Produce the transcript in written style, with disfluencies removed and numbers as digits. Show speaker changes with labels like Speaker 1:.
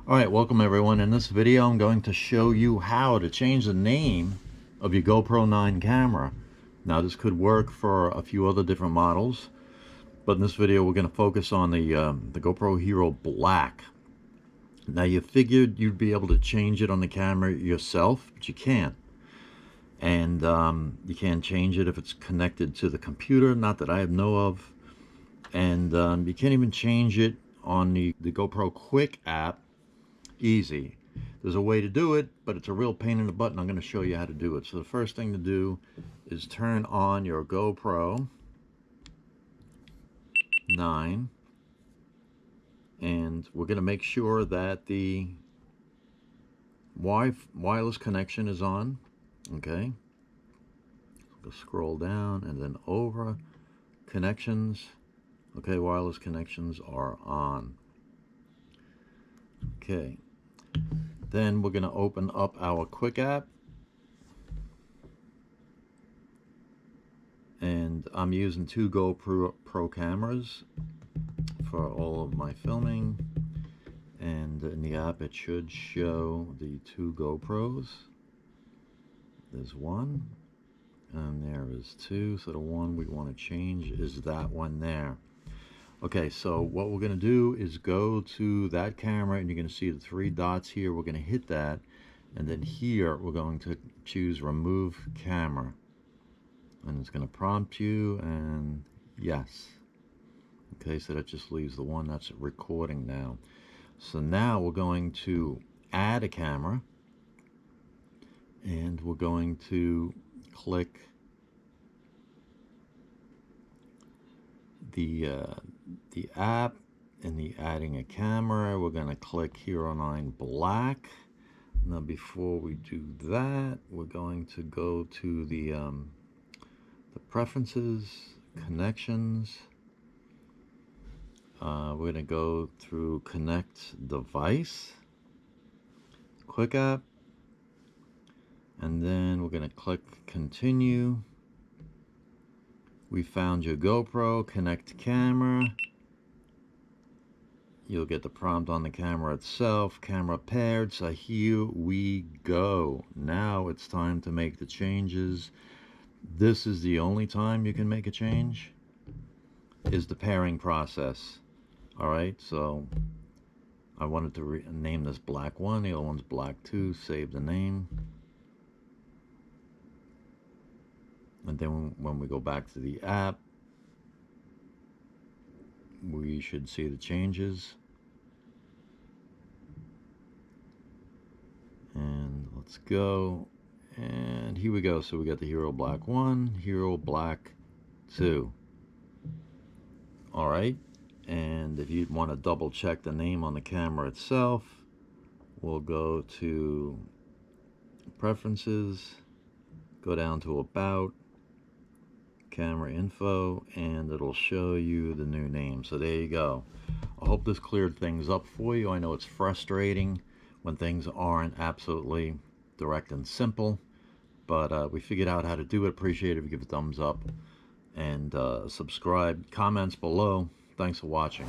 Speaker 1: Alright, welcome everyone. In this video I'm going to show you how to change the name of your GoPro 9 camera. Now this could work for a few other different models, but in this video we're going to focus on the GoPro Hero Black. Now you figured you'd be able to change it on the camera yourself, but you can't. And you can't change it if it's connected to the computer, not that I know of. And you can't even change it on the GoPro Quik app. Easy. There's a way to do it, but it's a real pain in the butt, and I'm going to show you how to do it. So the first thing to do is turn on your GoPro 9, and we're going to make sure that the wireless connection is on. Okay, we'll scroll down and then over connections. Okay, wireless connections are on. Okay, then we're going to open up our Quik app, and I'm using two GoPro cameras for all of my filming, and in the app it should show the two GoPros. There's one and there is two, so the one we want to change is that one there. Okay, so what we're going to do is go to that camera, and you're going to see the three dots here. We're going to hit that, and then here we're going to choose remove camera, and it's going to prompt you, and yes. Okay, so that just leaves the one that's recording now. So now we're going to add a camera, and we're going to click the app and the adding a camera. We're going to click Hero 9 Black. Now before we do that, we're going to go to the preferences, connections. We're going to go through connect device, Quik app, and then we're going to click continue. We found your GoPro, connect camera. You'll get the prompt on the camera itself, camera paired. So here we go. Now it's time to make the changes. This is the only time you can make a change, is the pairing process. All right, so I wanted to name this Black 1, the other one's Black 2, save the name. And then when we go back to the app, we should see the changes. And let's go. And here we go. So we got the Hero Black 1, Hero Black 2. All right. And if you want to double check the name on the camera itself, we'll go to preferences, go down to about, camera info, and it'll show you the new name. So there you go. I hope this cleared things up for you. I know it's frustrating when things aren't absolutely direct and simple, but we figured out how to do it. Appreciate it if you give a thumbs up and subscribe. Comments below. Thanks for watching.